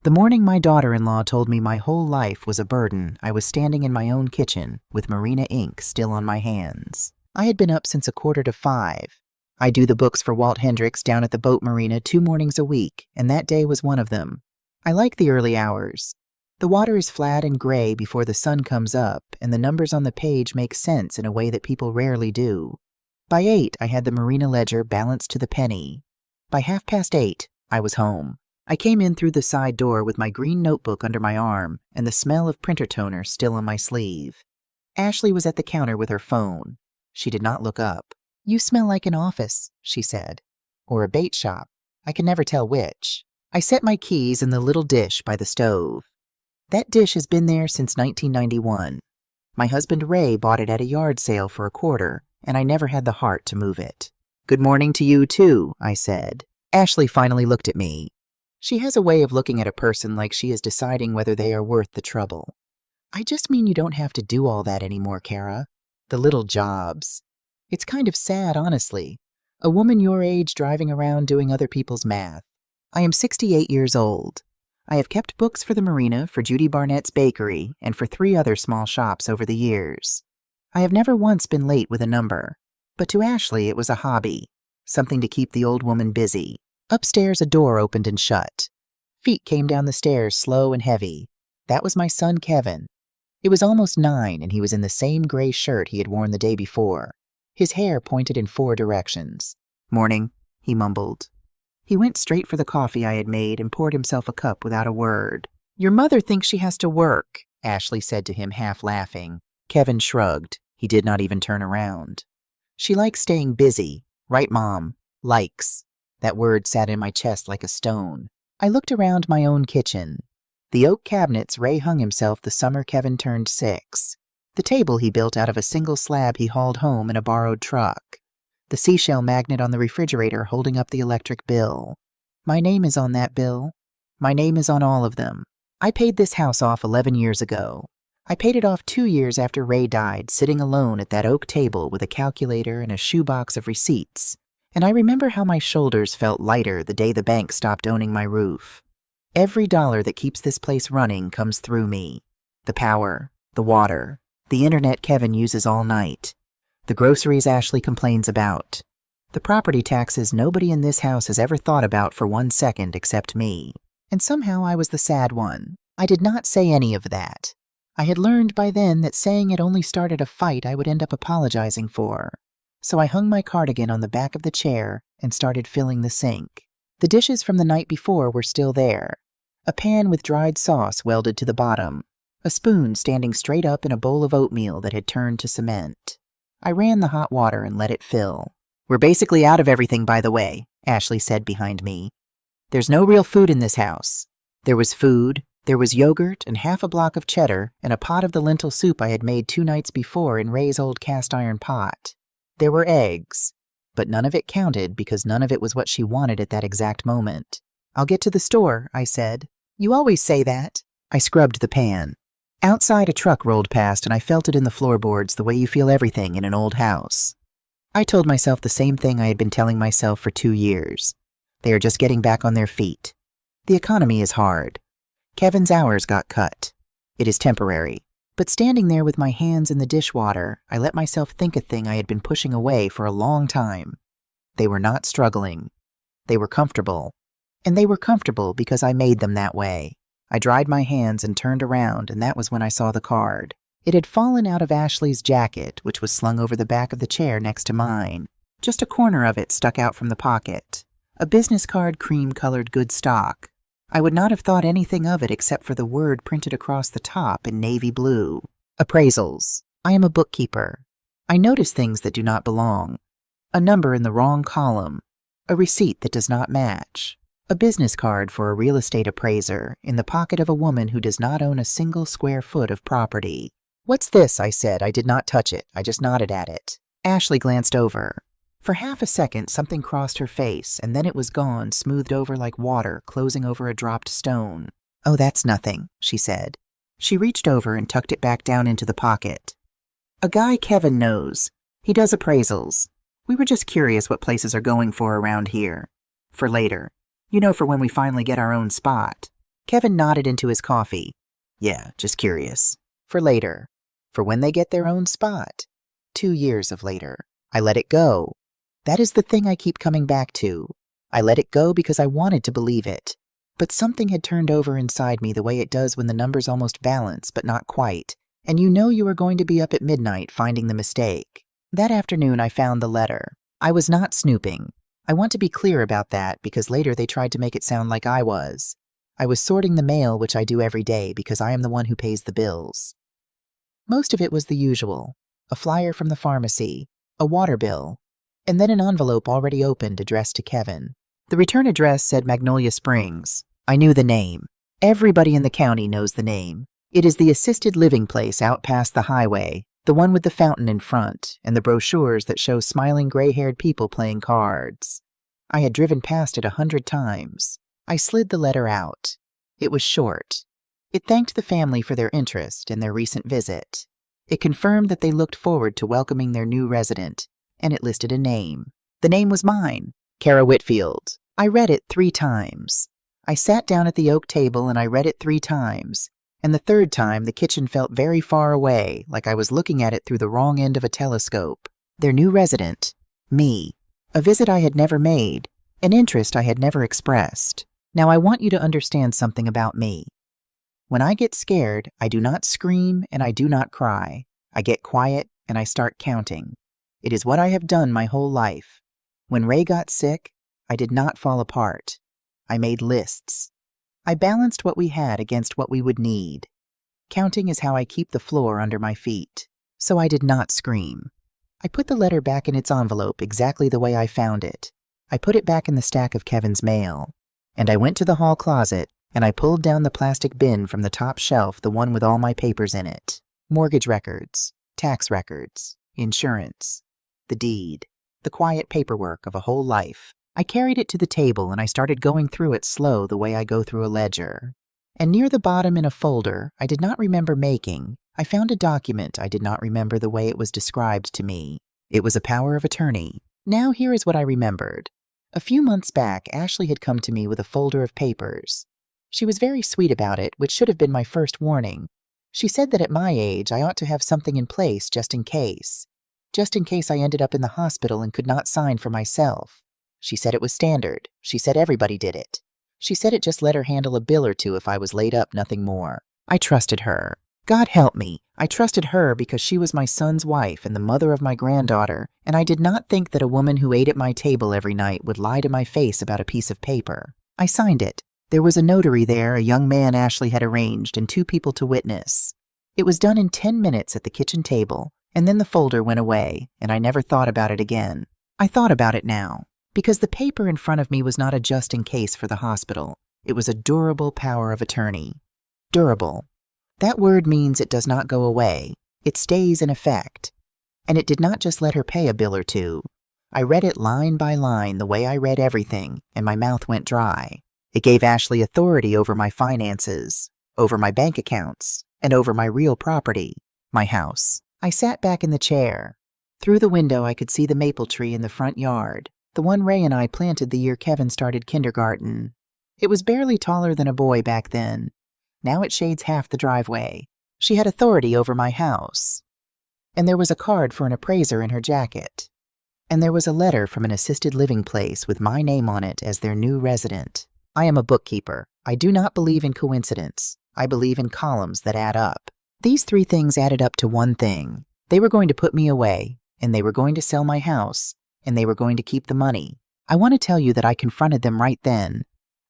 The morning my daughter-in-law told me my whole life was a burden, I was standing in my own kitchen with Marina ink still on my hands. I had been up since 4:45. I do the books for Walt Hendricks down at the boat marina 2 mornings a week, and that day was one of them. I like the early hours. The water is flat and gray before the sun comes up, and the numbers on the page make sense in a way that people rarely do. By 8, I had the marina ledger balanced to the penny. By 8:30, I was home. I came in through the side door with my green notebook under my arm and the smell of printer toner still on my sleeve. Ashley was at the counter with her phone. She did not look up. "You smell like an office," she said. Or a bait shop. I can never tell which. I set my keys in the little dish by the stove. That dish has been there since 1991. My husband Ray bought it at a yard sale for $1, and I never had the heart to move it. "Good morning to you, too," I said. Ashley finally looked at me. She has a way of looking at a person like she is deciding whether they are worth the trouble. "I just mean you don't have to do all that anymore, Kara. The little jobs. It's kind of sad, honestly. A woman your age driving around doing other people's math. I am 68 years old. I have kept books for the marina, for Judy Barnett's bakery, and for 3 other small shops over the years. I have never once been late with a number. But to Ashley it was a hobby, something to keep the old woman busy. Upstairs a door opened and shut. Feet came down the stairs slow and heavy. That was my son Kevin. It was almost 9 and he was in the same gray shirt he had worn the day before. His hair pointed in 4 directions. "Morning," he mumbled. He went straight for the coffee I had made and poured himself a cup without a word. "Your mother thinks she has to work," Ashley said to him, half laughing. Kevin shrugged. He did not even turn around. "She likes staying busy. Right, Mom? Likes." That word sat in my chest like a stone. I looked around my own kitchen. The oak cabinets Ray hung himself the summer Kevin turned 6. The table he built out of a single slab he hauled home in a borrowed truck. The seashell magnet on the refrigerator holding up the electric bill. My name is on that bill. My name is on all of them. I paid this house off 11 years ago. I paid it off 2 years after Ray died, sitting alone at that oak table with a calculator and a shoebox of receipts. And I remember how my shoulders felt lighter the day the bank stopped owning my roof. Every dollar that keeps this place running comes through me. The power, the water, the internet Kevin uses all night, the groceries Ashley complains about, the property taxes nobody in this house has ever thought about for 1 second except me. And somehow I was the sad one. I did not say any of that. I had learned by then that saying it only started a fight I would end up apologizing for. So I hung my cardigan on the back of the chair and started filling the sink. The dishes from the night before were still there. A pan with dried sauce welded to the bottom. A spoon standing straight up in a bowl of oatmeal that had turned to cement. I ran the hot water and let it fill. "We're basically out of everything, by the way," Ashley said behind me. "There's no real food in this house. There was food, there was yogurt and half a block of cheddar and a pot of the lentil soup I had made 2 nights before in Ray's old cast-iron pot. There were eggs, but none of it counted because none of it was what she wanted at that exact moment. "I'll get to the store," I said. "You always say that." I scrubbed the pan. Outside, a truck rolled past and I felt it in the floorboards the way you feel everything in an old house. I told myself the same thing I had been telling myself for 2 years. They are just getting back on their feet. The economy is hard. Kevin's hours got cut. It is temporary. But standing there with my hands in the dishwater, I let myself think a thing I had been pushing away for a long time. They were not struggling. They were comfortable. And they were comfortable because I made them that way. I dried my hands and turned around, and that was when I saw the card. It had fallen out of Ashley's jacket, which was slung over the back of the chair next to mine. Just a corner of it stuck out from the pocket. A business card, cream-colored good stock. I would not have thought anything of it except for the word printed across the top in navy blue. Appraisals. I am a bookkeeper. I notice things that do not belong. A number in the wrong column. A receipt that does not match. A business card for a real estate appraiser in the pocket of a woman who does not own a single square foot of property. "What's this?" I said. I did not touch it. I just nodded at it. Ashley glanced over. For half a second, something crossed her face, and then it was gone, smoothed over like water, closing over a dropped stone. "Oh, that's nothing," she said. She reached over and tucked it back down into the pocket. "A guy Kevin knows. He does appraisals. We were just curious what places are going for around here. For later. You know, for when we finally get our own spot." Kevin nodded into his coffee. Yeah, just curious. For later. For when they get their own spot. 2 years of later. I let it go. That is the thing I keep coming back to. I let it go because I wanted to believe it. But something had turned over inside me the way it does when the numbers almost balance, but not quite, and you know you are going to be up at midnight finding the mistake. That afternoon I found the letter. I was not snooping. I want to be clear about that because later they tried to make it sound like I was. I was sorting the mail, which I do every day because I am the one who pays the bills. Most of it was the usual. A flyer from the pharmacy, a water bill, and then an envelope already opened addressed to Kevin. The return address said Magnolia Springs. I knew the name. Everybody in the county knows the name. It is the assisted living place out past the highway, the one with the fountain in front, and the brochures that show smiling gray-haired people playing cards. I had driven past it 100 times. I slid the letter out. It was short. It thanked the family for their interest and their recent visit. It confirmed that they looked forward to welcoming their new resident, and it listed a name. The name was mine, Kara Whitfield. I read it 3 times. I sat down at the oak table and I read it 3 times, and the 3rd time the kitchen felt very far away, like I was looking at it through the wrong end of a telescope. Their new resident, me. A visit I had never made, an interest I had never expressed. Now I want you to understand something about me. When I get scared, I do not scream and I do not cry. I get quiet and I start counting. It is what I have done my whole life. When Ray got sick, I did not fall apart. I made lists. I balanced what we had against what we would need. Counting is how I keep the floor under my feet. So I did not scream. I put the letter back in its envelope exactly the way I found it. I put it back in the stack of Kevin's mail. And I went to the hall closet, and I pulled down the plastic bin from the top shelf, the one with all my papers in it. Mortgage records, tax records, insurance, the deed, the quiet paperwork of a whole life. I carried it to the table and I started going through it slow the way I go through a ledger. And near the bottom in a folder I did not remember making, I found a document I did not remember the way it was described to me. It was a power of attorney. Now here is what I remembered. A few months back, Ashley had come to me with a folder of papers. She was very sweet about it, which should have been my first warning. She said that at my age I ought to have something in place just in case. Just in case I ended up in the hospital and could not sign for myself. She said it was standard. She said everybody did it. She said it just let her handle a bill or two if I was laid up, nothing more. I trusted her. God help me. I trusted her because she was my son's wife and the mother of my granddaughter, and I did not think that a woman who ate at my table every night would lie to my face about a piece of paper. I signed it. There was a notary there, a young man Ashley had arranged, and 2 people to witness. It was done in 10 minutes at the kitchen table, and then the folder went away, and I never thought about it again. I thought about it now. Because the paper in front of me was not a just in case for the hospital. It was a durable power of attorney. Durable. That word means it does not go away. It stays in effect. And it did not just let her pay a bill or 2. I read it line by line the way I read everything, and my mouth went dry. It gave Ashley authority over my finances, over my bank accounts, and over my real property, my house. I sat back in the chair. Through the window I could see the maple tree in the front yard. The one Ray and I planted the year Kevin started kindergarten. It was barely taller than a boy back then. Now it shades half the driveway. She had authority over my house. And there was a card for an appraiser in her jacket. And there was a letter from an assisted living place with my name on it as their new resident. I am a bookkeeper. I do not believe in coincidence. I believe in columns that add up. These 3 things added up to one thing. They were going to put me away, and they were going to sell my house, and they were going to keep the money. I want to tell you that I confronted them right then.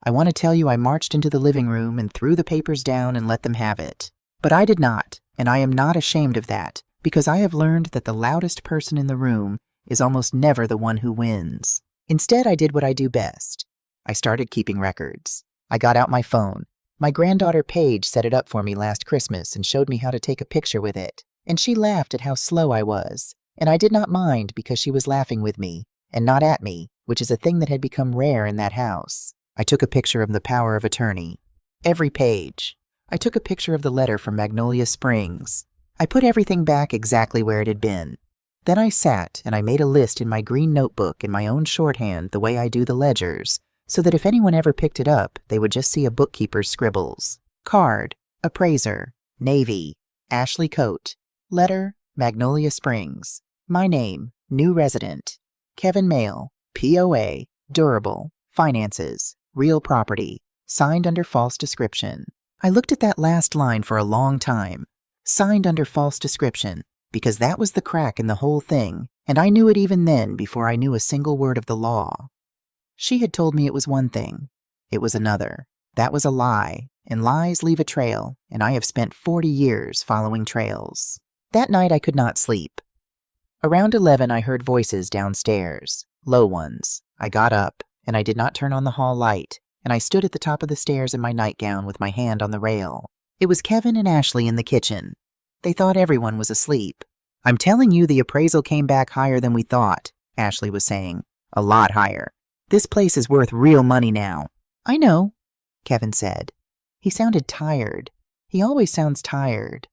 I want to tell you I marched into the living room and threw the papers down and let them have it. But I did not, and I am not ashamed of that, because I have learned that the loudest person in the room is almost never the one who wins. Instead, I did what I do best. I started keeping records. I got out my phone. My granddaughter Paige set it up for me last Christmas and showed me how to take a picture with it, and she laughed at how slow I was. And I did not mind because she was laughing with me, and not at me, which is a thing that had become rare in that house. I took a picture of the power of attorney. Every page. I took a picture of the letter from Magnolia Springs. I put everything back exactly where it had been. Then I sat and I made a list in my green notebook in my own shorthand the way I do the ledgers, so that if anyone ever picked it up, they would just see a bookkeeper's scribbles. Card, appraiser, Navy, Ashley Coat, letter, Magnolia Springs. My name, new resident, Kevin Mail, POA, durable, finances, real property, signed under false description. I looked at that last line for a long time. Signed under false description, because that was the crack in the whole thing, and I knew it even then before I knew a single word of the law. She had told me it was one thing. It was another. That was a lie, and lies leave a trail, and I have spent 40 years following trails. That night I could not sleep. Around 11 I heard voices downstairs, low ones. I got up, and I did not turn on the hall light, and I stood at the top of the stairs in my nightgown with my hand on the rail. It was Kevin and Ashley in the kitchen. They thought everyone was asleep. I'm telling you, the appraisal came back higher than we thought, Ashley was saying. A lot higher. This place is worth real money now. I know, Kevin said. He sounded tired. He always sounds tired.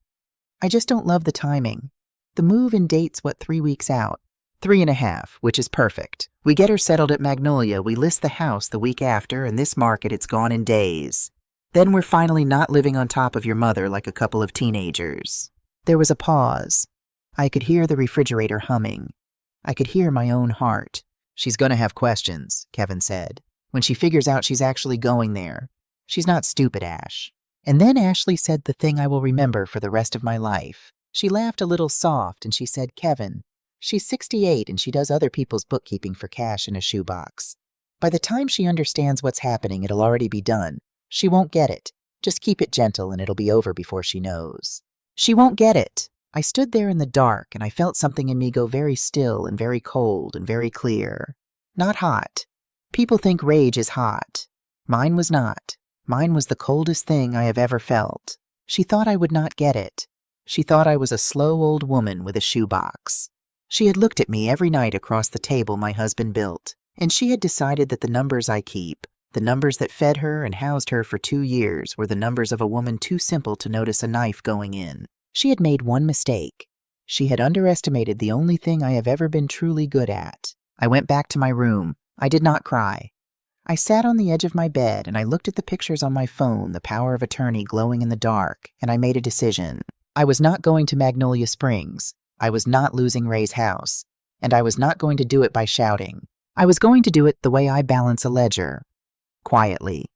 I just don't love the timing. The move-in date's 3 weeks out? 3.5, which is perfect. We get her settled at Magnolia, we list the house the week after, and this market it's gone in days. Then we're finally not living on top of your mother like a couple of teenagers. There was a pause. I could hear the refrigerator humming. I could hear my own heart. She's gonna have questions, Kevin said, when she figures out she's actually going there. She's not stupid, Ash. And then Ashley said the thing I will remember for the rest of my life. She laughed a little soft and she said, Kevin, she's 68 and she does other people's bookkeeping for cash in a shoebox. By the time she understands what's happening, it'll already be done. She won't get it. Just keep it gentle and it'll be over before she knows. She won't get it. I stood there in the dark and I felt something in me go very still and very cold and very clear. Not hot. People think rage is hot. Mine was not. Mine was the coldest thing I have ever felt. She thought I would not get it. She thought I was a slow old woman with a shoebox. She had looked at me every night across the table my husband built, and she had decided that the numbers I keep, the numbers that fed her and housed her for 2 years, were the numbers of a woman too simple to notice a knife going in. She had made one mistake. She had underestimated the only thing I have ever been truly good at. I went back to my room. I did not cry. I sat on the edge of my bed and I looked at the pictures on my phone, the power of attorney glowing in the dark, and I made a decision. I was not going to Magnolia Springs. I was not losing Ray's house. And I was not going to do it by shouting. I was going to do it the way I balance a ledger. Quietly.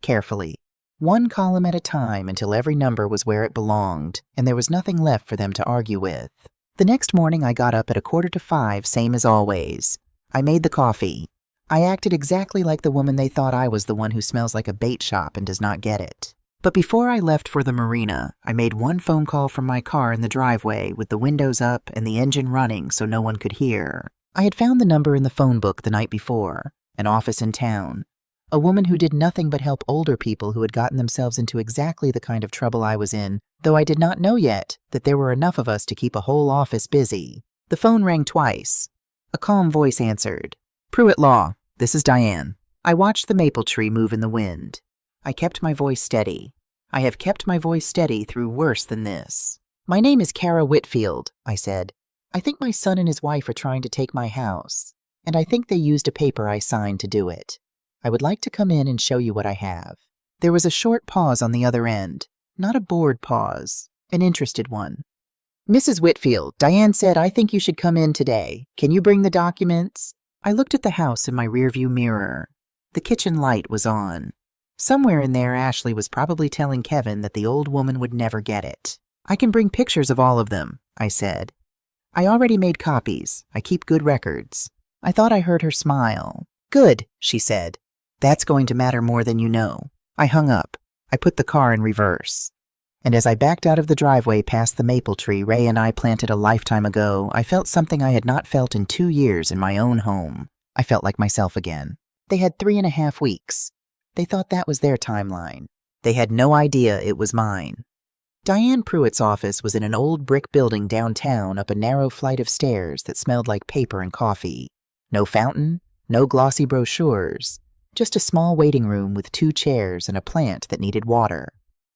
Carefully. One column at a time until every number was where it belonged, and there was nothing left for them to argue with. The next morning I got up at 4:45, same as always. I made the coffee. I acted exactly like the woman they thought I was, the one who smells like a bait shop and does not get it. But before I left for the marina, I made one phone call from my car in the driveway with the windows up and the engine running so no one could hear. I had found the number in the phone book the night before, an office in town. A woman who did nothing but help older people who had gotten themselves into exactly the kind of trouble I was in, though I did not know yet that there were enough of us to keep a whole office busy. The phone rang twice. A calm voice answered. Pruitt Law, this is Diane. I watched the maple tree move in the wind. I kept my voice steady. I have kept my voice steady through worse than this. My name is Kara Whitfield, I said. I think my son and his wife are trying to take my house, and I think they used a paper I signed to do it. I would like to come in and show you what I have. There was a short pause on the other end, not a bored pause, an interested one. Mrs. Whitfield, Diane said, I think you should come in today. Can you bring the documents? I looked at the house in my rearview mirror. The kitchen light was on. Somewhere in there, Ashley was probably telling Kevin that the old woman would never get it. I can bring pictures of all of them, I said. I already made copies. I keep good records. I thought I heard her smile. Good, she said. That's going to matter more than you know. I hung up. I put the car in reverse. And as I backed out of the driveway past the maple tree Ray and I planted a lifetime ago, I felt something I had not felt in 2 years in my own home. I felt like myself again. They had 3.5 weeks. They thought that was their timeline. They had no idea it was mine. Diane Pruitt's office was in an old brick building downtown up a narrow flight of stairs that smelled like paper and coffee. No fountain, no glossy brochures. Just a small waiting room with 2 chairs and a plant that needed water.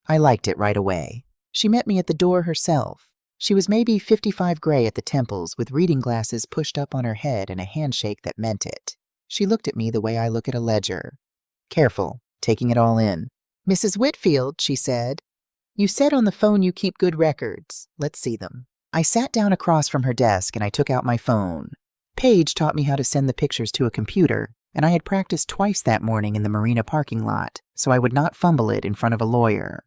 I liked it right away. She met me at the door herself. She was maybe 55 gray at the temples with reading glasses pushed up on her head and a handshake that meant it. She looked at me the way I look at a ledger. Careful, taking it all in. "Mrs. Whitfield," she said, "you said on the phone you keep good records. Let's see them." I sat down across from her desk and I took out my phone. Paige taught me how to send the pictures to a computer, and I had practiced twice that morning in the marina parking lot, so I would not fumble it in front of a lawyer.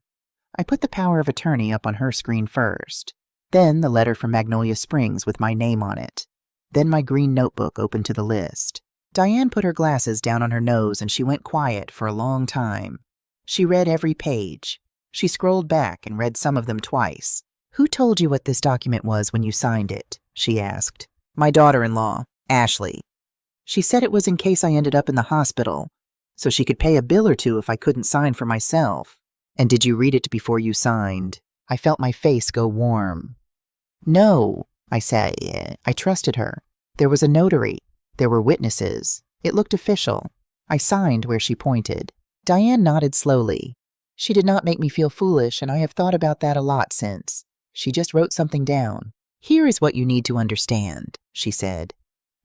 I put the power of attorney up on her screen first, then the letter from Magnolia Springs with my name on it, then my green notebook open to the list. Diane put her glasses down on her nose and she went quiet for a long time. She read every page. She scrolled back and read some of them twice. "Who told you what this document was when you signed it?" she asked. "My daughter-in-law, Ashley. She said it was in case I ended up in the hospital, so she could pay a bill or two if I couldn't sign for myself." "And did you read it before you signed?" I felt my face go warm. "No," I said. I trusted her. There was a notary. There were witnesses. It looked official. I signed where she pointed. Diane nodded slowly. She did not make me feel foolish, and I have thought about that a lot since. She just wrote something down. "Here is what you need to understand," she said.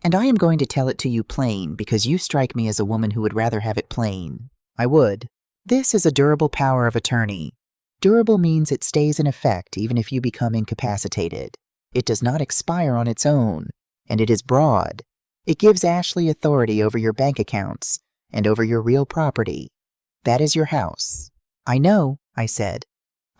"And I am going to tell it to you plain because you strike me as a woman who would rather have it plain." I would. "This is a durable power of attorney. Durable means it stays in effect even if you become incapacitated. It does not expire on its own, and it is broad. It gives Ashley authority over your bank accounts and over your real property. That is your house." "I know," I said.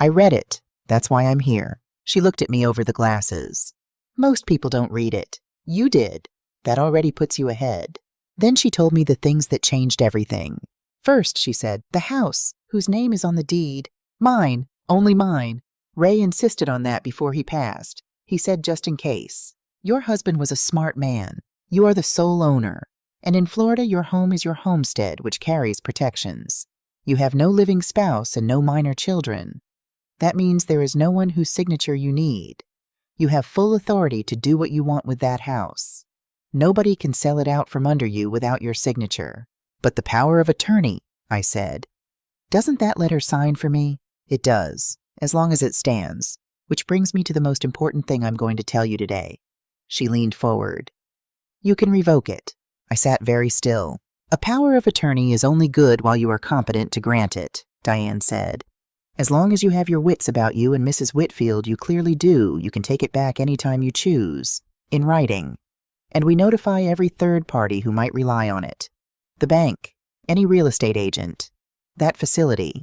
"I read it. That's why I'm here." She looked at me over the glasses. "Most people don't read it. You did. That already puts you ahead." Then she told me the things that changed everything. "First," she said, "the house, whose name is on the deed. Mine, only mine. Ray insisted on that before he passed. He said just in case. Your husband was a smart man. You are the sole owner. And in Florida, your home is your homestead, which carries protections. You have no living spouse and no minor children. That means there is no one whose signature you need. You have full authority to do what you want with that house. Nobody can sell it out from under you without your signature." "But the power of attorney," I said. "Doesn't that letter sign for me?" "It does, as long as it stands. Which brings me to the most important thing I'm going to tell you today." She leaned forward. "You can revoke it." I sat very still. "A power of attorney is only good while you are competent to grant it," Diane said. "As long as you have your wits about you and Mrs. Whitfield, you clearly do. You can take it back any time you choose, in writing. And we notify every third party who might rely on it. The bank, any real estate agent, that facility.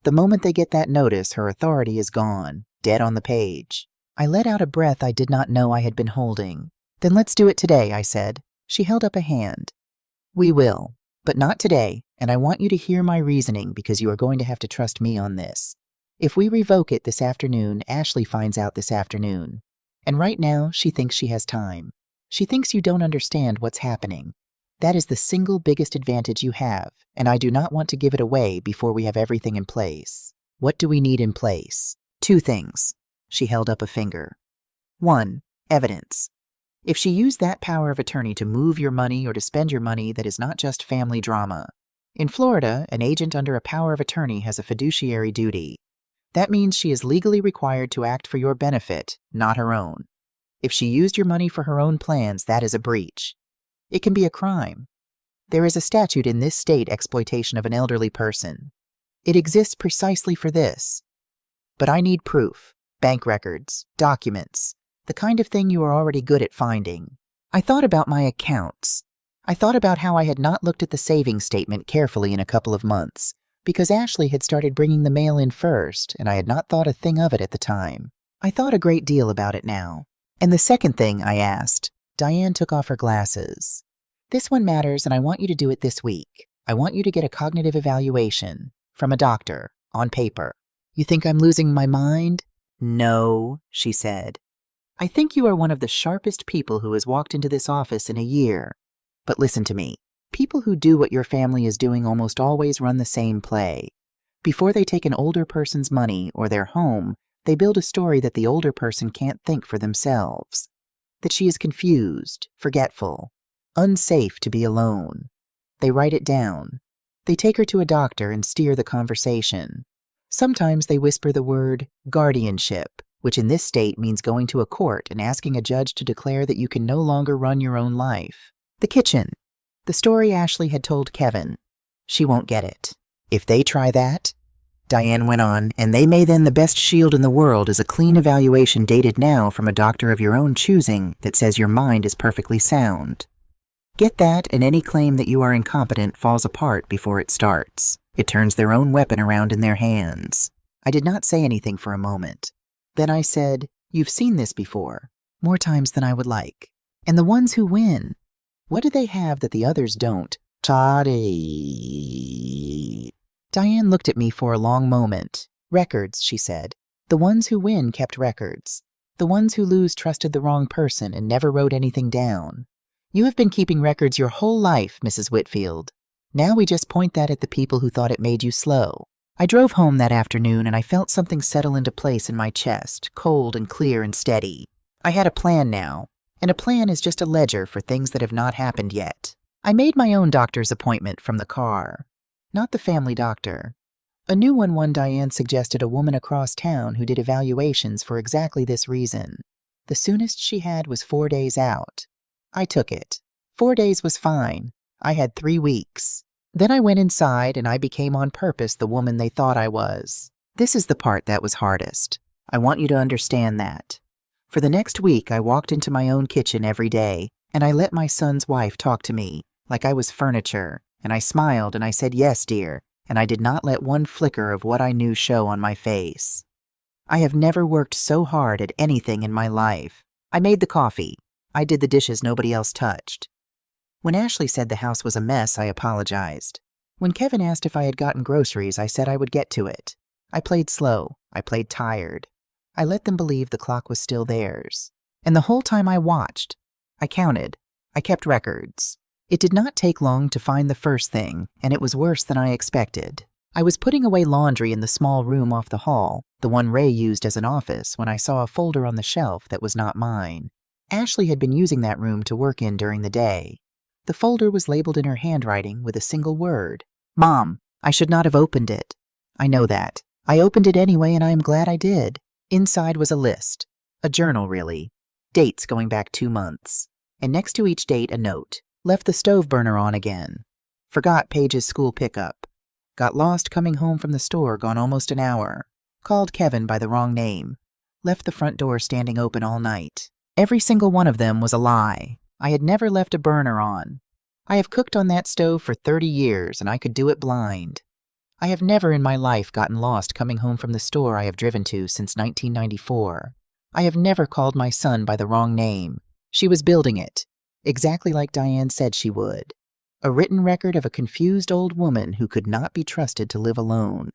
The moment they get that notice, her authority is gone, dead on the page." I let out a breath I did not know I had been holding. "Then let's do it today," I said. She held up a hand. "We will, but not today, and I want you to hear my reasoning because you are going to have to trust me on this. If we revoke it this afternoon, Ashley finds out this afternoon. And right now, she thinks she has time. She thinks you don't understand what's happening. That is the single biggest advantage you have, and I do not want to give it away before we have everything in place. What do we need in place? 2 things. She held up a finger. 1, evidence. If she used that power of attorney to move your money or to spend your money, that is not just family drama. In Florida, an agent under a power of attorney has a fiduciary duty. That means she is legally required to act for your benefit, not her own. If she used your money for her own plans, that is a breach. It can be a crime. There is a statute in this state exploitation of an elderly person. It exists precisely for this. But I need proof, bank records, documents, the kind of thing you are already good at finding. I thought about my accounts. I thought about how I had not looked at the savings statement carefully in a couple of months, because Ashley had started bringing the mail in first, and I had not thought a thing of it at the time. I thought a great deal about it now. "And the second thing," I asked. Diane took off her glasses. "This one matters, and I want you to do it this week. I want you to get a cognitive evaluation from a doctor, on paper." "You think I'm losing my mind?" "No," she said. "I think you are one of the sharpest people who has walked into this office in a year. But listen to me. People who do what your family is doing almost always run the same play. Before they take an older person's money or their home, they build a story that the older person can't think for themselves. That she is confused, forgetful, unsafe to be alone. They write it down. They take her to a doctor and steer the conversation. Sometimes they whisper the word guardianship, which in this state means going to a court and asking a judge to declare that you can no longer run your own life. The kitchen. The story Ashley had told Kevin. She won't get it. If they try that, Diane went on, and they may then the best shield in the world is a clean evaluation dated now from a doctor of your own choosing that says your mind is perfectly sound. Get that, and any claim that you are incompetent falls apart before it starts. It turns their own weapon around in their hands. I did not say anything for a moment. Then I said, "You've seen this before, more times than I would like. And the ones who win, what do they have that the others don't?" Toddy. Diane looked at me for a long moment. "Records," she said. "The ones who win kept records. The ones who lose trusted the wrong person and never wrote anything down. You have been keeping records your whole life, Mrs. Whitfield. Now we just point that at the people who thought it made you slow." I drove home that afternoon and I felt something settle into place in my chest, cold and clear and steady. I had a plan now, and a plan is just a ledger for things that have not happened yet. I made my own doctor's appointment from the car. Not the family doctor. A new one Diane suggested, a woman across town who did evaluations for exactly this reason. The soonest she had was 4 days out. I took it. 4 days was fine. I had 3 weeks. Then I went inside and I became on purpose the woman they thought I was. This is the part that was hardest. I want you to understand that. For the next week, I walked into my own kitchen every day, and I let my son's wife talk to me like I was furniture, and I smiled and I said, "Yes, dear," and I did not let one flicker of what I knew show on my face. I have never worked so hard at anything in my life. I made the coffee. I did the dishes nobody else touched. When Ashley said the house was a mess, I apologized. When Kevin asked if I had gotten groceries, I said I would get to it. I played slow. I played tired. I let them believe the clock was still theirs. And the whole time I watched, I counted. I kept records. It did not take long to find the first thing, and it was worse than I expected. I was putting away laundry in the small room off the hall, the one Ray used as an office, when I saw a folder on the shelf that was not mine. Ashley had been using that room to work in during the day. The folder was labeled in her handwriting with a single word. "Mom, I should not have opened it." I know that. I opened it anyway, and I am glad I did. Inside was a list. A journal, really. Dates going back 2 months. And next to each date, a note. Left the stove burner on again. Forgot Paige's school pickup. Got lost coming home from the store, gone almost an hour. Called Kevin by the wrong name. Left the front door standing open all night. Every single one of them was a lie. I had never left a burner on. I have cooked on that stove for 30 years, and I could do it blind. I have never in my life gotten lost coming home from the store I have driven to since 1994. I have never called my son by the wrong name. She was building it, exactly like Diane said she would. A written record of a confused old woman who could not be trusted to live alone.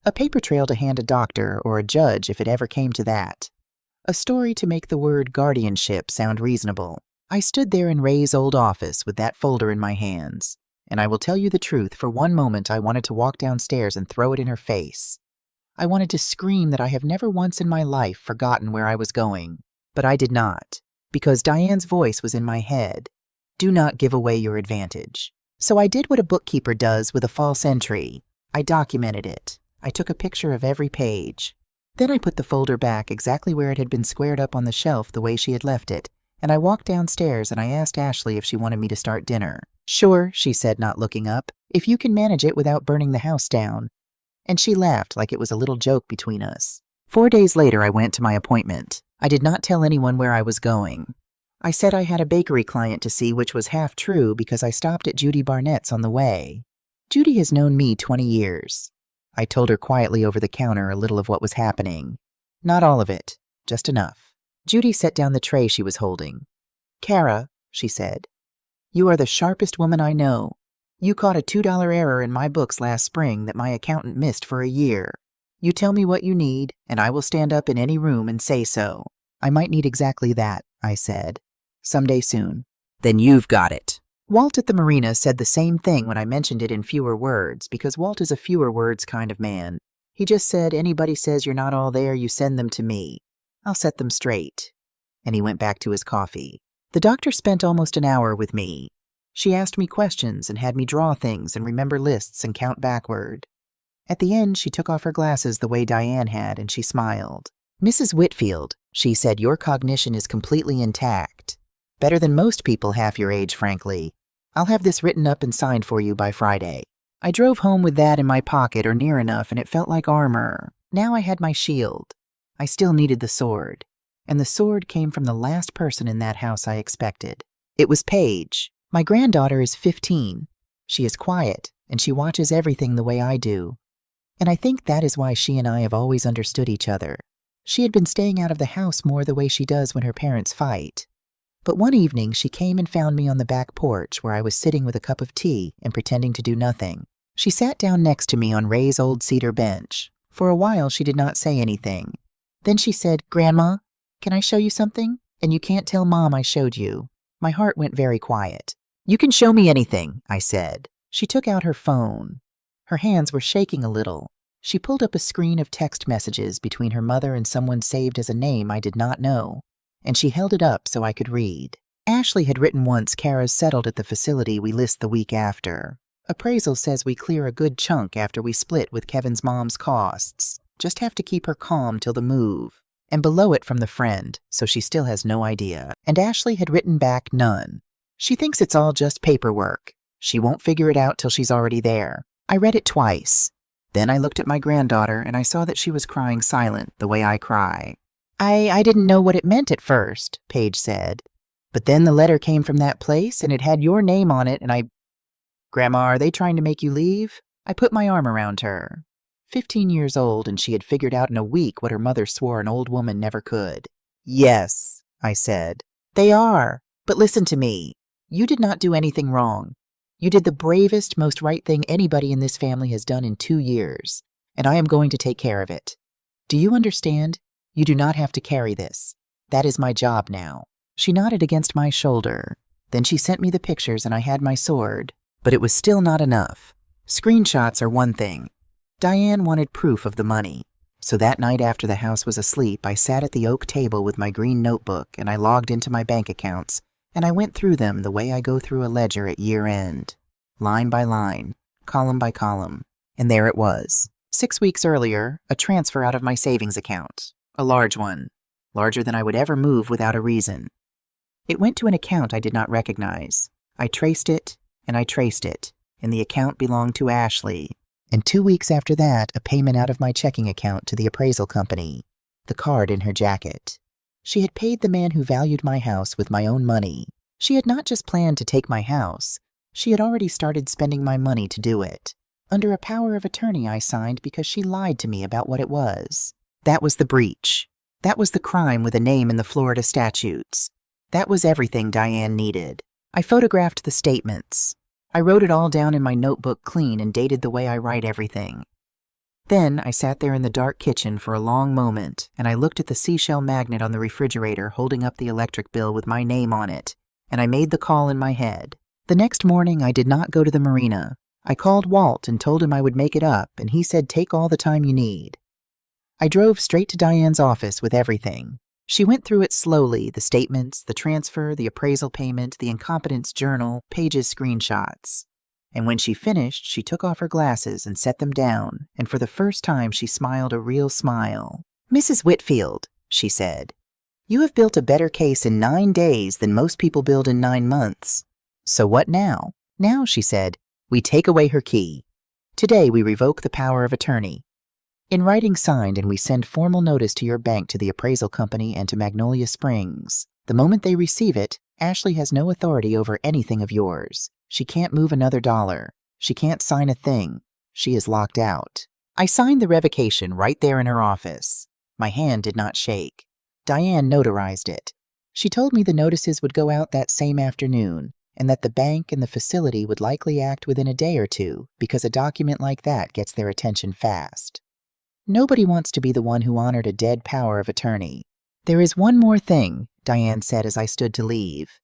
A paper trail to hand a doctor or a judge if it ever came to that. A story to make the word guardianship sound reasonable. I stood there in Ray's old office with that folder in my hands, and I will tell you the truth, for one moment I wanted to walk downstairs and throw it in her face. I wanted to scream that I have never once in my life forgotten where I was going, but I did not, because Diane's voice was in my head. Do not give away your advantage. So I did what a bookkeeper does with a false entry. I documented it. I took a picture of every page. Then I put the folder back exactly where it had been squared up on the shelf the way she had left it, and I walked downstairs and I asked Ashley if she wanted me to start dinner. "Sure," she said, not looking up, "if you can manage it without burning the house down." And she laughed like it was a little joke between us. 4 days later, I went to my appointment. I did not tell anyone where I was going. I said I had a bakery client to see, which was half true because I stopped at Judy Barnett's on the way. Judy has known me 20 years. I told her quietly over the counter a little of what was happening. Not all of it, just enough. Judy set down the tray she was holding. "Kara," she said, "you are the sharpest woman I know. You caught a $2 error in my books last spring that my accountant missed for a year. You tell me what you need, and I will stand up in any room and say so." "I might need exactly that," I said. "Someday soon." "Then you've got it." Walt at the marina said the same thing when I mentioned it in fewer words, because Walt is a fewer words kind of man. He just said, "Anybody says you're not all there, you send them to me. I'll set them straight." And he went back to his coffee. The doctor spent almost an hour with me. She asked me questions and had me draw things and remember lists and count backward. At the end, she took off her glasses the way Diane had, and she smiled. "Mrs. Whitfield," she said, "your cognition is completely intact. Better than most people half your age, frankly. I'll have this written up and signed for you by Friday. I drove home with that in my pocket or near enough, and it felt like armor. Now I had my shield. I still needed the sword. And the sword came from the last person in that house I expected. It was Paige. My granddaughter is 15. She is quiet, and she watches everything the way I do. And I think that is why she and I have always understood each other. She had been staying out of the house more the way she does when her parents fight. But one evening, she came and found me on the back porch where I was sitting with a cup of tea and pretending to do nothing. She sat down next to me on Ray's old cedar bench. For a while, she did not say anything. Then she said, "Grandma, can I show you something? And you can't tell Mom I showed you." My heart went very quiet. "You can show me anything," I said. She took out her phone. Her hands were shaking a little. She pulled up a screen of text messages between her mother and someone saved as a name I did not know, and she held it up so I could read. Ashley had written once Kara's settled at the facility we list the week after. Appraisal says we clear a good chunk after we split with Kevin's mom's costs. Just have to keep her calm till the move. And below it from the friend, so she still has no idea. And Ashley had written back none. She thinks it's all just paperwork. She won't figure it out till she's already there. I read it twice. Then I looked at my granddaughter and I saw that she was crying silent, the way I cry. I didn't know what it meant at first," Paige said. "But then the letter came from that place and it had your name on it and I—" "Grandma, are they trying to make you leave?" I put my arm around her. 15 years old, and she had figured out in a week what her mother swore an old woman never could. "Yes," I said. "They are. But listen to me. You did not do anything wrong. You did the bravest, most right thing anybody in this family has done in 2 years, and I am going to take care of it. Do you understand? You do not have to carry this. That is my job now." She nodded against my shoulder. Then she sent me the pictures and I had my sword. But it was still not enough. Screenshots are one thing. Diane wanted proof of the money. So that night after the house was asleep, I sat at the oak table with my green notebook and I logged into my bank accounts and I went through them the way I go through a ledger at year end. Line by line, column by column. And there it was. 6 weeks earlier, a transfer out of my savings account. A large one. Larger than I would ever move without a reason. It went to an account I did not recognize. I traced it, and the account belonged to Ashley. And 2 weeks after that, a payment out of my checking account to the appraisal company. The card in her jacket. She had paid the man who valued my house with my own money. She had not just planned to take my house. She had already started spending my money to do it. Under a power of attorney I signed because she lied to me about what it was. That was the breach. That was the crime with a name in the Florida statutes. That was everything Diane needed. I photographed the statements. I wrote it all down in my notebook clean and dated the way I write everything. Then I sat there in the dark kitchen for a long moment, and I looked at the seashell magnet on the refrigerator holding up the electric bill with my name on it, and I made the call in my head. The next morning I did not go to the marina. I called Walt and told him I would make it up, and he said take all the time you need. I drove straight to Diane's office with everything. She went through it slowly, the statements, the transfer, the appraisal payment, the incompetence journal, Paige's screenshots. And when she finished, she took off her glasses and set them down, and for the first time she smiled a real smile. "Mrs. Whitfield," she said, "you have built a better case in 9 days than most people build in 9 months. So what now?" "Now," she said, "we take away her key. Today we revoke the power of attorney. In writing signed, and we send formal notice to your bank, to the appraisal company, and to Magnolia Springs. The moment they receive it, Ashley has no authority over anything of yours. She can't move another dollar. She can't sign a thing. She is locked out." I signed the revocation right there in her office. My hand did not shake. Diane notarized it. She told me the notices would go out that same afternoon, and that the bank and the facility would likely act within a day or two, because a document like that gets their attention fast. Nobody wants to be the one who honored a dead power of attorney. "There is one more thing," Diane said as I stood to leave.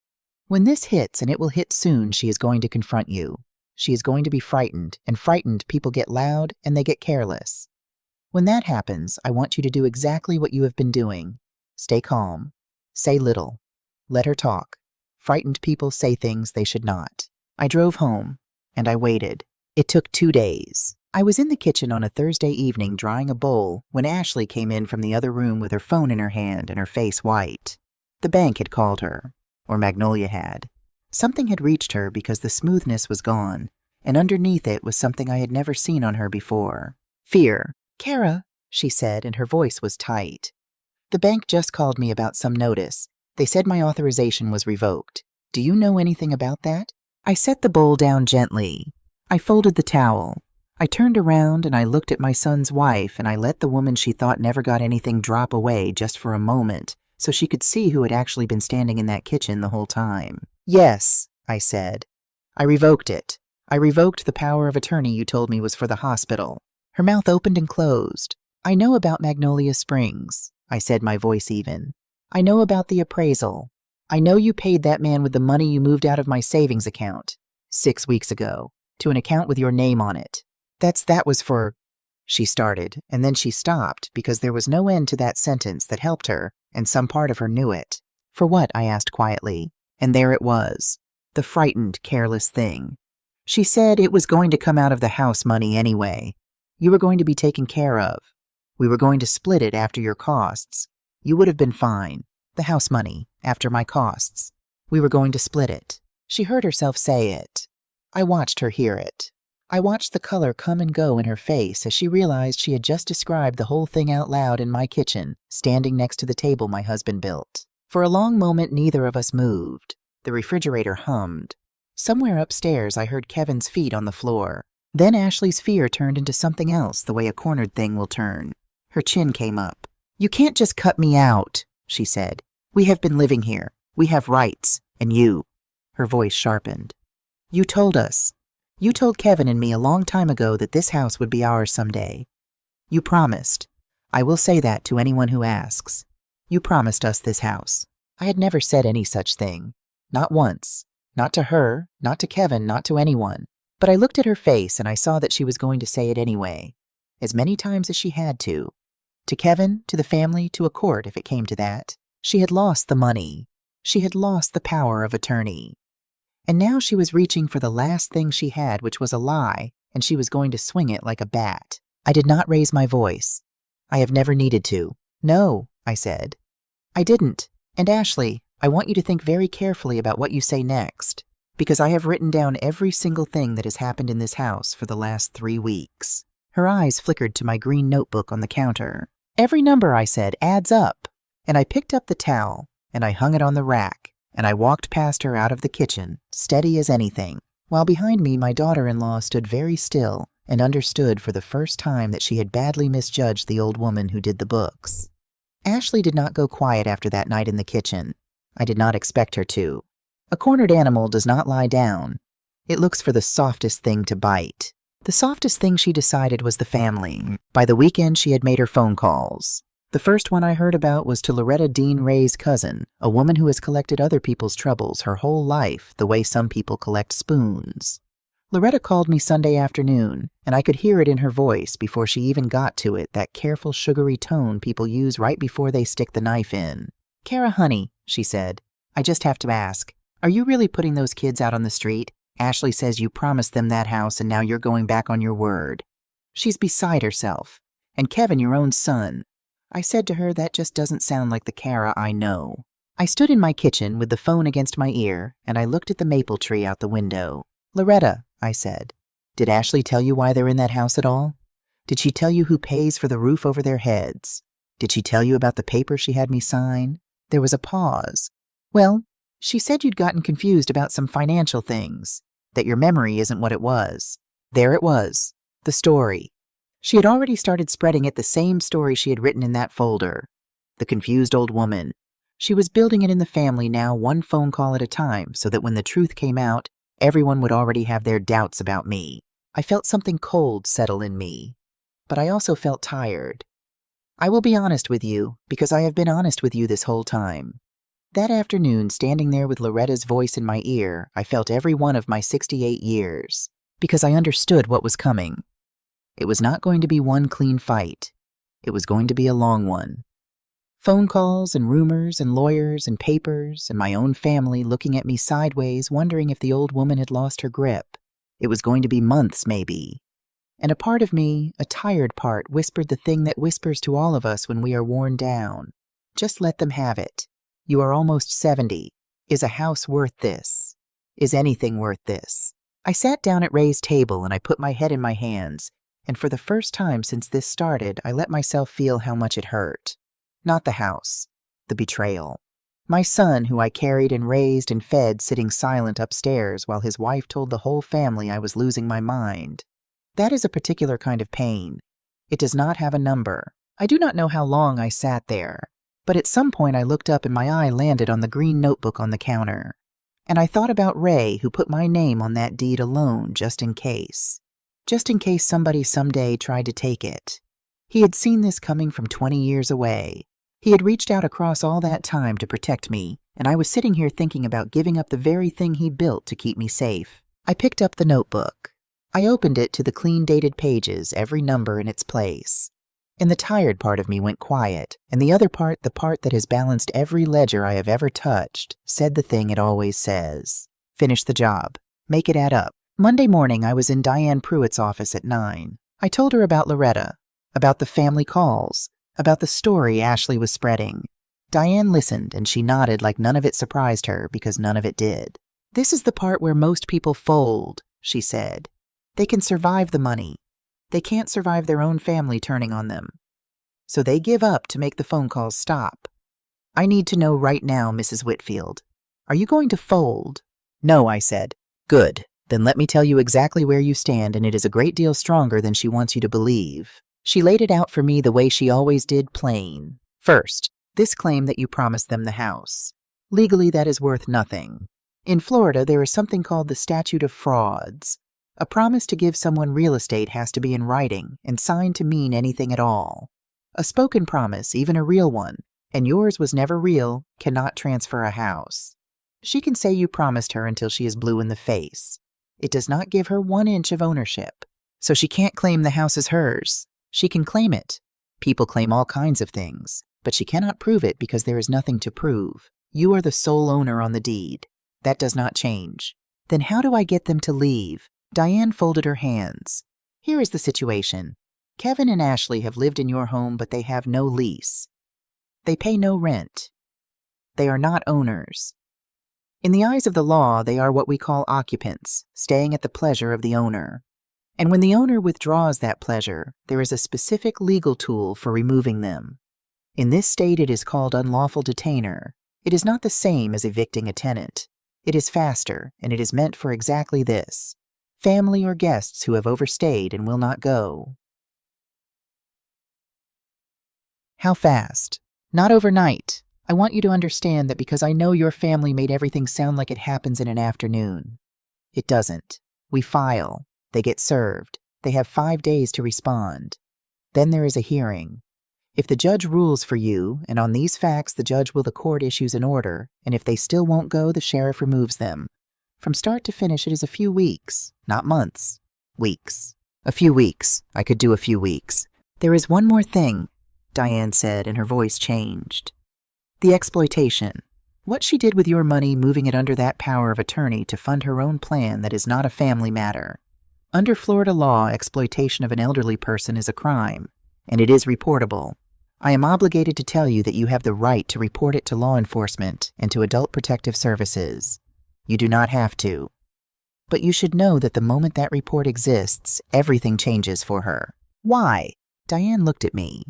"When this hits, and it will hit soon, she is going to confront you. She is going to be frightened, and frightened people get loud and they get careless. When that happens, I want you to do exactly what you have been doing. Stay calm. Say little. Let her talk. Frightened people say things they should not." I drove home, and I waited. It took 2 days. I was in the kitchen on a Thursday evening drying a bowl when Ashley came in from the other room with her phone in her hand and her face white. The bank had called her, or Magnolia had. Something had reached her because the smoothness was gone, and underneath it was something I had never seen on her before. Fear. "Kara," she said, and her voice was tight. "The bank just called me about some notice. They said my authorization was revoked. Do you know anything about that?" I set the bowl down gently. I folded the towel. I turned around and I looked at my son's wife, and I let the woman she thought never got anything drop away just for a moment so she could see who had actually been standing in that kitchen the whole time. "Yes," I said. "I revoked it. I revoked the power of attorney you told me was for the hospital." Her mouth opened and closed. "I know about Magnolia Springs," I said, my voice even. "I know about the appraisal. I know you paid that man with the money you moved out of my savings account 6 weeks ago to an account with your name on it. That was for—" She started, and then she stopped because there was no end to that sentence that helped her, and some part of her knew it. "For what?" I asked quietly. And there it was, the frightened, careless thing. She said it was going to come out of the house money anyway. You were going to be taken care of. We were going to split it after your costs. You would have been fine. The house money, after my costs. We were going to split it. She heard herself say it. I watched her hear it. I watched the color come and go in her face as she realized she had just described the whole thing out loud in my kitchen, standing next to the table my husband built. For a long moment, neither of us moved. The refrigerator hummed. Somewhere upstairs, I heard Kevin's feet on the floor. Then Ashley's fear turned into something else, the way a cornered thing will turn. Her chin came up. "You can't just cut me out," she said. "We have been living here. We have rights. And you." Her voice sharpened. "You told us. You told Kevin and me a long time ago that this house would be ours someday. You promised. I will say that to anyone who asks. You promised us this house." I had never said any such thing. Not once. Not to her, not to Kevin, not to anyone. But I looked at her face and I saw that she was going to say it anyway. As many times as she had to. To Kevin, to the family, to a court if it came to that. She had lost the money. She had lost the power of attorney. And now she was reaching for the last thing she had, which was a lie, and she was going to swing it like a bat. I did not raise my voice. I have never needed to. "No," I said. "I didn't. And Ashley, I want you to think very carefully about what you say next, because I have written down every single thing that has happened in this house for the last 3 weeks." Her eyes flickered to my green notebook on the counter. "Every number," I said, "adds up." And I picked up the towel, and I hung it on the rack, and I walked past her out of the kitchen, steady as anything, while behind me my daughter-in-law stood very still and understood for the first time that she had badly misjudged the old woman who did the books. Ashley did not go quiet after that night in the kitchen. I did not expect her to. A cornered animal does not lie down. It looks for the softest thing to bite. The softest thing she decided was the family. By the weekend, she had made her phone calls. The first one I heard about was to Loretta Dean Ray's cousin, a woman who has collected other people's troubles her whole life the way some people collect spoons. Loretta called me Sunday afternoon, and I could hear it in her voice before she even got to it, that careful, sugary tone people use right before they stick the knife in. "Kara, honey," she said, "I just have to ask, are you really putting those kids out on the street? Ashley says you promised them that house and now you're going back on your word. She's beside herself. And Kevin, your own son." I said to her, that just doesn't sound like the Kara I know. I stood in my kitchen with the phone against my ear, and I looked at the maple tree out the window. "Loretta," I said, "did Ashley tell you why they're in that house at all? Did she tell you who pays for the roof over their heads? Did she tell you about the paper she had me sign?" There was a pause. "Well, she said you'd gotten confused about some financial things, that your memory isn't what it was." There it was, the story. She had already started spreading it, the same story she had written in that folder. The confused old woman. She was building it in the family now, one phone call at a time, so that when the truth came out, everyone would already have their doubts about me. I felt something cold settle in me, but I also felt tired. I will be honest with you, because I have been honest with you this whole time. That afternoon, standing there with Loretta's voice in my ear, I felt every one of my 68 years, because I understood what was coming. It was not going to be one clean fight. It was going to be a long one. Phone calls and rumors and lawyers and papers and my own family looking at me sideways, wondering if the old woman had lost her grip. It was going to be months, maybe. And a part of me, a tired part, whispered the thing that whispers to all of us when we are worn down. Just let them have it. You are almost 70. Is a house worth this? Is anything worth this? I sat down at Ray's table and I put my head in my hands, and for the first time since this started, I let myself feel how much it hurt. Not the house, the betrayal. My son, who I carried and raised and fed, sitting silent upstairs while his wife told the whole family I was losing my mind. That is a particular kind of pain. It does not have a number. I do not know how long I sat there, but at some point I looked up and my eye landed on the green notebook on the counter. And I thought about Ray, who put my name on that deed alone, just in case. Just in case somebody someday tried to take it. He had seen this coming from 20 years away. He had reached out across all that time to protect me, and I was sitting here thinking about giving up the very thing he built to keep me safe. I picked up the notebook. I opened it to the clean dated pages, every number in its place. And the tired part of me went quiet, and the other part, the part that has balanced every ledger I have ever touched, said the thing it always says. Finish the job. Make it add up. Monday morning, I was in Diane Pruitt's office at 9. I told her about Loretta, about the family calls, about the story Ashley was spreading. Diane listened, and she nodded like none of it surprised her, because none of it did. This is the part where most people fold, she said. They can survive the money. They can't survive their own family turning on them. So they give up to make the phone calls stop. I need to know right now, Mrs. Whitfield. Are you going to fold? No, I said. Good. Then let me tell you exactly where you stand, and it is a great deal stronger than she wants you to believe. She laid it out for me the way she always did, plain. First, this claim that you promised them the house. Legally, that is worth nothing. In Florida, there is something called the statute of frauds. A promise to give someone real estate has to be in writing and signed to mean anything at all. A spoken promise, even a real one, and yours was never real, cannot transfer a house. She can say you promised her until she is blue in the face. It does not give her 1 inch of ownership. So she can't claim the house is hers. She can claim it. People claim all kinds of things, but she cannot prove it because there is nothing to prove. You are the sole owner on the deed. That does not change. Then how do I get them to leave? Diane folded her hands. Here is the situation. Kevin and Ashley have lived in your home, but they have no lease. They pay no rent. They are not owners. In the eyes of the law, they are what we call occupants, staying at the pleasure of the owner. And when the owner withdraws that pleasure, there is a specific legal tool for removing them. In this state, it is called unlawful detainer. It is not the same as evicting a tenant. It is faster, and it is meant for exactly this. Family or guests who have overstayed and will not go. How fast? Not overnight. I want you to understand that because I know your family made everything sound like it happens in an afternoon. It doesn't. We file. They get served. They have 5 days to respond. Then there is a hearing. If the judge rules for you, and on these facts the court issues an order, and if they still won't go, the sheriff removes them. From start to finish, it is a few weeks, not months. Weeks. A few weeks. I could do a few weeks. There is one more thing, Diane said, and her voice changed. The exploitation. What she did with your money, moving it under that power of attorney to fund her own plan that is not a family matter. Under Florida law, exploitation of an elderly person is a crime, and it is reportable. I am obligated to tell you that you have the right to report it to law enforcement and to Adult Protective Services. You do not have to. But you should know that the moment that report exists, everything changes for her. Why? Diane looked at me.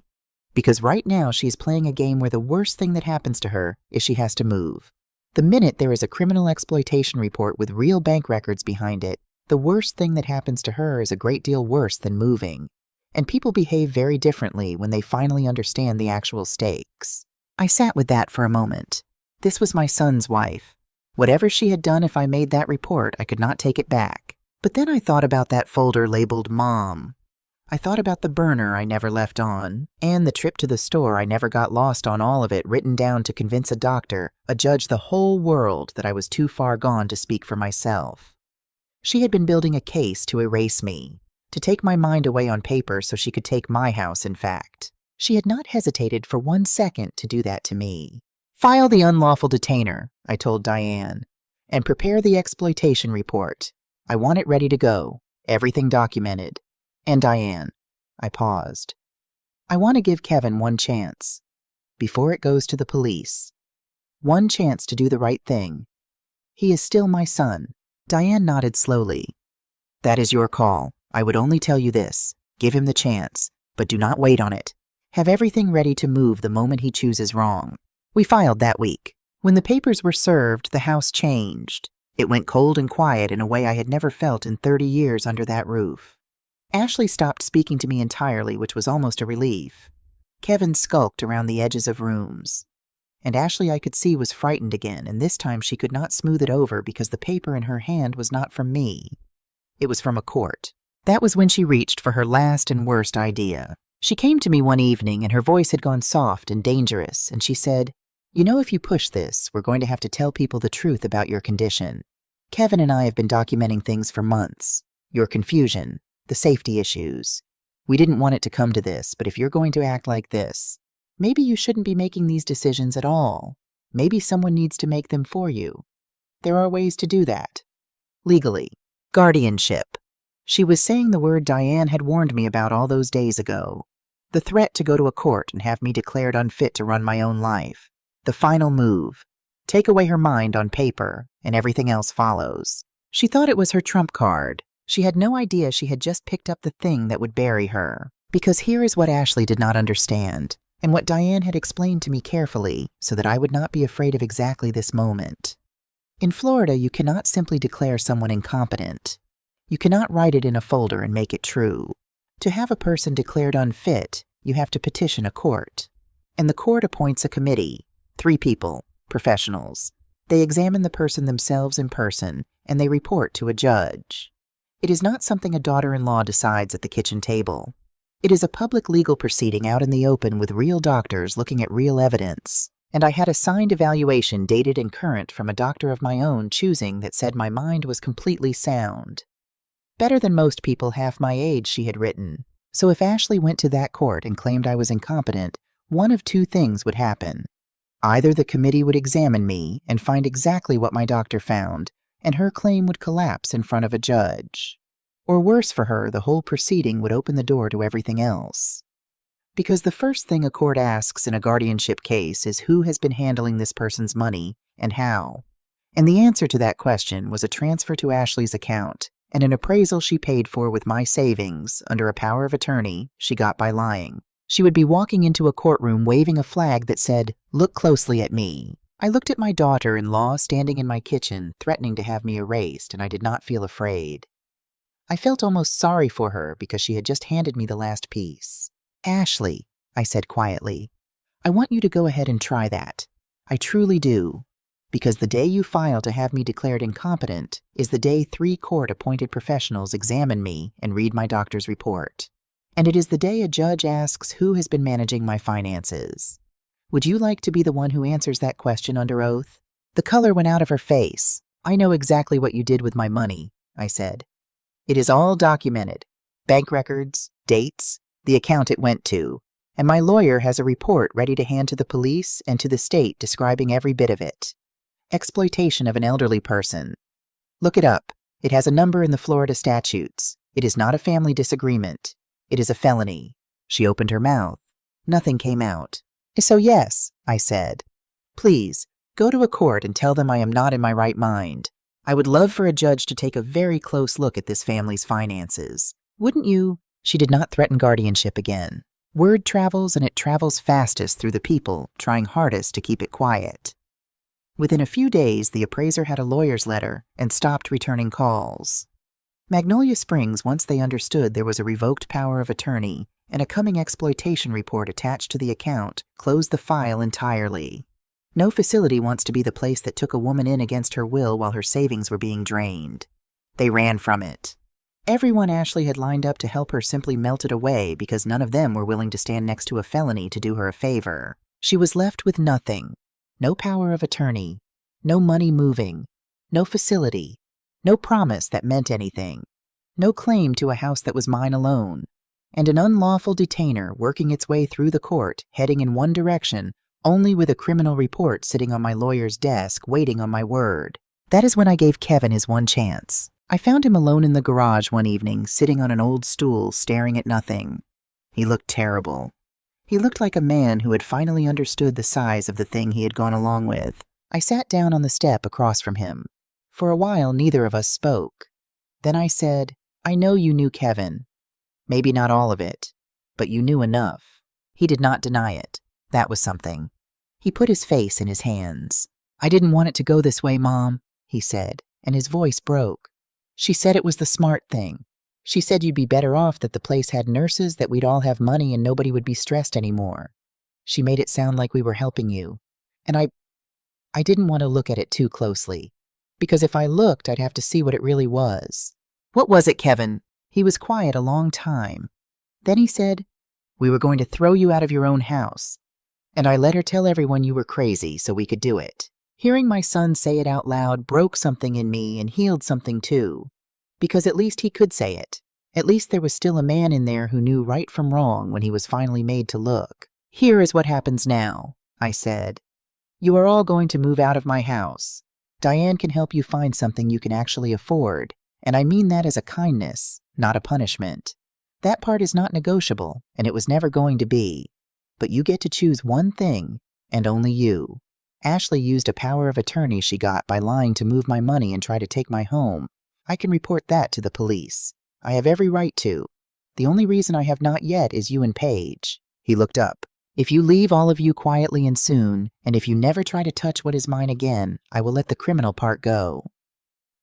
Because right now she is playing a game where the worst thing that happens to her is she has to move. The minute there is a criminal exploitation report with real bank records behind it, the worst thing that happens to her is a great deal worse than moving. And people behave very differently when they finally understand the actual stakes. I sat with that for a moment. This was my son's wife. Whatever she had done, if I made that report, I could not take it back. But then I thought about that folder labeled Mom. I thought about the burner I never left on, and the trip to the store I never got lost on, all of it written down to convince a doctor, a judge, the whole world that I was too far gone to speak for myself. She had been building a case to erase me, to take my mind away on paper so she could take my house, in fact. She had not hesitated for 1 second to do that to me. File the unlawful detainer, I told Diane, and prepare the exploitation report. I want it ready to go, everything documented. And Diane, I paused. I want to give Kevin 1 chance, before it goes to the police. 1 chance to do the right thing. He is still my son. Diane nodded slowly. That is your call. I would only tell you this. Give him the chance, but do not wait on it. Have everything ready to move the moment he chooses wrong. We filed that week. When the papers were served, the house changed. It went cold and quiet in a way I had never felt in 30 years under that roof. Ashley stopped speaking to me entirely, which was almost a relief. Kevin skulked around the edges of rooms. And Ashley, I could see, was frightened again, and this time she could not smooth it over because the paper in her hand was not from me. It was from a court. That was when she reached for her last and worst idea. She came to me one evening, and her voice had gone soft and dangerous, and she said, "You know, if you push this, we're going to have to tell people the truth about your condition. Kevin and I have been documenting things for months. Your confusion, the safety issues. We didn't want it to come to this, but if you're going to act like this, maybe you shouldn't be making these decisions at all. Maybe someone needs to make them for you. There are ways to do that. Legally. Guardianship." She was saying the word Diane had warned me about all those days ago. The threat to go to a court and have me declared unfit to run my own life. The final move. Take away her mind on paper, and everything else follows. She thought it was her trump card. She had no idea she had just picked up the thing that would bury her. Because here is what Ashley did not understand, and what Diane had explained to me carefully, so that I would not be afraid of exactly this moment. In Florida, you cannot simply declare someone incompetent. You cannot write it in a folder and make it true. To have a person declared unfit, you have to petition a court. And the court appoints a committee, 3 people, professionals. They examine the person themselves in person, and they report to a judge. It is not something a daughter-in-law decides at the kitchen table. It is a public legal proceeding out in the open with real doctors looking at real evidence. And I had a signed evaluation dated and current from a doctor of my own choosing that said my mind was completely sound. Better than most people half my age, she had written. So if Ashley went to that court and claimed I was incompetent, one of 2 things would happen. Either the committee would examine me and find exactly what my doctor found, and her claim would collapse in front of a judge. Or worse for her, the whole proceeding would open the door to everything else. Because the first thing a court asks in a guardianship case is who has been handling this person's money and how. And the answer to that question was a transfer to Ashley's account, and an appraisal she paid for with my savings under a power of attorney she got by lying. She would be walking into a courtroom waving a flag that said, "Look closely at me." I looked at my daughter-in-law standing in my kitchen, threatening to have me erased, and I did not feel afraid. I felt almost sorry for her because she had just handed me the last piece. "Ashley," I said quietly, "I want you to go ahead and try that. I truly do. Because the day you file to have me declared incompetent is the day 3 court-appointed professionals examine me and read my doctor's report. And it is the day a judge asks who has been managing my finances. Would you like to be the one who answers that question under oath?" The color went out of her face. "I know exactly what you did with my money," I said. "It is all documented. Bank records, dates, the account it went to. And my lawyer has a report ready to hand to the police and to the state describing every bit of it. Exploitation of an elderly person. Look it up. It has a number in the Florida statutes. It is not a family disagreement. It is a felony." She opened her mouth. Nothing came out. "So yes," I said. "Please, go to a court and tell them I am not in my right mind. I would love for a judge to take a very close look at this family's finances. Wouldn't you?" She did not threaten guardianship again. Word travels, and it travels fastest through the people, trying hardest to keep it quiet. Within a few days, the appraiser had a lawyer's letter and stopped returning calls. Magnolia Springs, once they understood there was a revoked power of attorney and a coming exploitation report attached to the account, closed the file entirely. No facility wants to be the place that took a woman in against her will while her savings were being drained. They ran from it. Everyone Ashley had lined up to help her simply melted away because none of them were willing to stand next to a felony to do her a favor. She was left with nothing. No power of attorney, no money moving, no facility, no promise that meant anything, no claim to a house that was mine alone, and an unlawful detainer working its way through the court, heading in one direction, only with a criminal report sitting on my lawyer's desk, waiting on my word. That is when I gave Kevin his one chance. I found him alone in the garage one evening, sitting on an old stool, staring at nothing. He looked terrible. He looked like a man who had finally understood the size of the thing he had gone along with. I sat down on the step across from him. For a while, neither of us spoke. Then I said, I know you knew Kevin. Maybe not all of it, but you knew enough. He did not deny it. That was something. He put his face in his hands. I didn't want it to go this way, Mom, he said, and his voice broke. She said it was the smart thing. She said you'd be better off that the place had nurses, that we'd all have money and nobody would be stressed anymore. She made it sound like we were helping you. And I didn't want to look at it too closely, because if I looked, I'd have to see what it really was. What was it, Kevin? He was quiet a long time. Then he said, we were going to throw you out of your own house. And I let her tell everyone you were crazy so we could do it. Hearing my son say it out loud broke something in me and healed something too. Because at least he could say it. At least there was still a man in there who knew right from wrong when he was finally made to look. Here is what happens now, I said. You are all going to move out of my house. Diane can help you find something you can actually afford, and I mean that as a kindness, not a punishment. That part is not negotiable, and it was never going to be. But you get to choose one thing, and only you. Ashley used a power of attorney she got by lying to move my money and try to take my home. I can report that to the police. I have every right to. The only reason I have not yet is you and Paige. He looked up. If you leave, all of you, quietly and soon, and if you never try to touch what is mine again, I will let the criminal part go.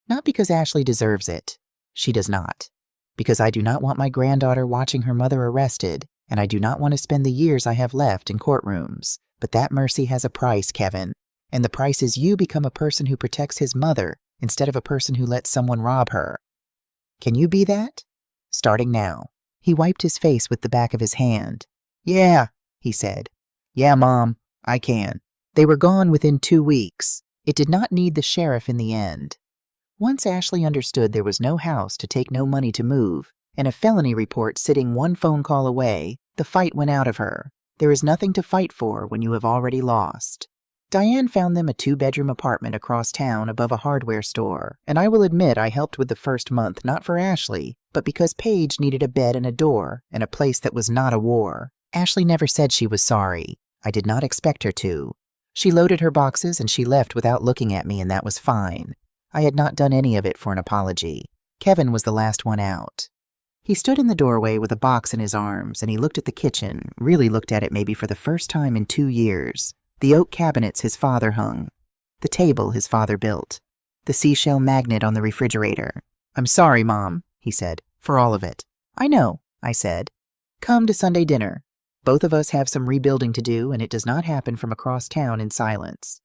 Not because Ashley deserves it. She does not. Because I do not want my granddaughter watching her mother arrested, and I do not want to spend the years I have left in courtrooms. But that mercy has a price, Kevin, and the price is you become a person who protects his mother instead of a person who lets someone rob her. Can you be that? Starting now. He wiped his face with the back of his hand. Yeah, he said. Yeah, Mom, I can. They were gone within 2 weeks. It did not need the sheriff in the end. Once Ashley understood there was no house to take, no money to move, and a felony report sitting one phone call away, the fight went out of her. There is nothing to fight for when you have already lost. Diane found them a 2-bedroom apartment across town above a hardware store, and I will admit I helped with the first month not for Ashley, but because Paige needed a bed and a door, and a place that was not a war. Ashley never said she was sorry. I did not expect her to. She loaded her boxes and she left without looking at me, and that was fine. I had not done any of it for an apology. Kevin was the last one out. He stood in the doorway with a box in his arms, and he looked at the kitchen, really looked at it maybe for the first time in 2 years. The oak cabinets his father hung. The table his father built. The seashell magnet on the refrigerator. I'm sorry, Mom, he said, for all of it. I know, I said. Come to Sunday dinner. Both of us have some rebuilding to do, and it does not happen from across town in silence.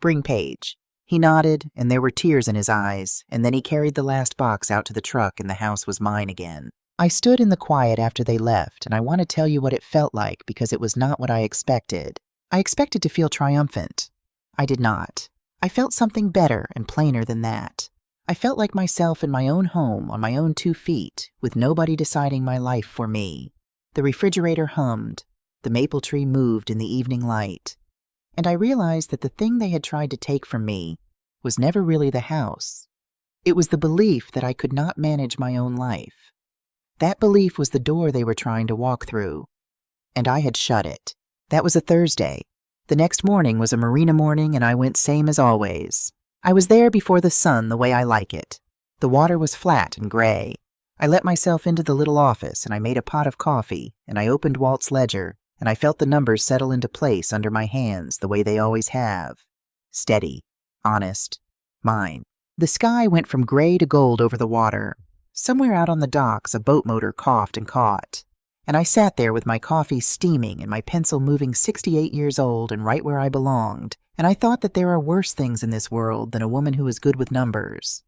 Bring Paige. He nodded, and there were tears in his eyes, and then he carried the last box out to the truck, and the house was mine again. I stood in the quiet after they left, and I want to tell you what it felt like because it was not what I expected. I expected to feel triumphant. I did not. I felt something better and plainer than that. I felt like myself in my own home on my own 2 feet, with nobody deciding my life for me. The refrigerator hummed. The maple tree moved in the evening light. And I realized that the thing they had tried to take from me was never really the house. It was the belief that I could not manage my own life. That belief was the door they were trying to walk through. And I had shut it. That was a Thursday. The next morning was a marina morning, and I went same as always. I was there before the sun the way I like it. The water was flat and gray. I let myself into the little office, and I made a pot of coffee, and I opened Walt's ledger, and I felt the numbers settle into place under my hands the way they always have. Steady. Honest. Mine. The sky went from gray to gold over the water. Somewhere out on the docks, a boat motor coughed and caught. And I sat there with my coffee steaming and my pencil moving 68 years old and right where I belonged, and I thought that there are worse things in this world than a woman who is good with numbers.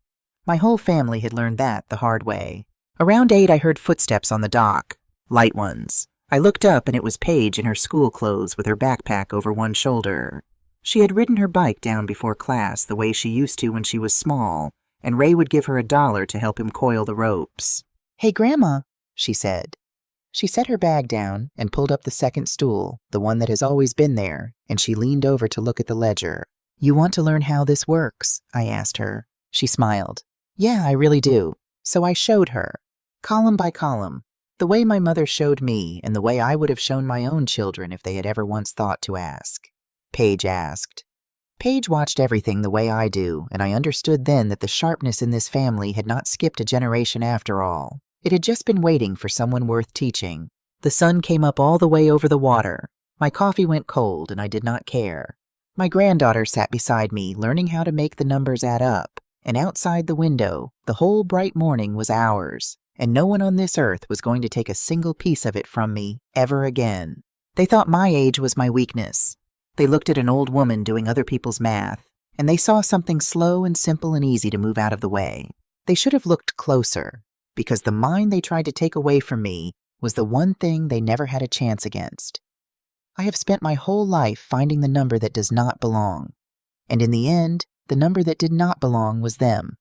My whole family had learned that the hard way. Around 8, I heard footsteps on the dock. Light ones. I looked up, and it was Paige in her school clothes with her backpack over one shoulder. She had ridden her bike down before class the way she used to when she was small, and Ray would give her $1 to help him coil the ropes. Hey, Grandma, she said. She set her bag down and pulled up the second stool, the one that has always been there, and she leaned over to look at the ledger. You want to learn how this works? I asked her. She smiled. Yeah, I really do. So I showed her, column by column, the way my mother showed me and the way I would have shown my own children if they had ever once thought to ask. Paige asked. Paige watched everything the way I do, and I understood then that the sharpness in this family had not skipped a generation after all. It had just been waiting for someone worth teaching. The sun came up all the way over the water. My coffee went cold, and I did not care. My granddaughter sat beside me, learning how to make the numbers add up. And outside the window, the whole bright morning was ours, and no one on this earth was going to take a single piece of it from me ever again. They thought my age was my weakness. They looked at an old woman doing other people's math, and they saw something slow and simple and easy to move out of the way. They should have looked closer, because the mind they tried to take away from me was the one thing they never had a chance against. I have spent my whole life finding the number that does not belong, and in the end, the number that did not belong was them.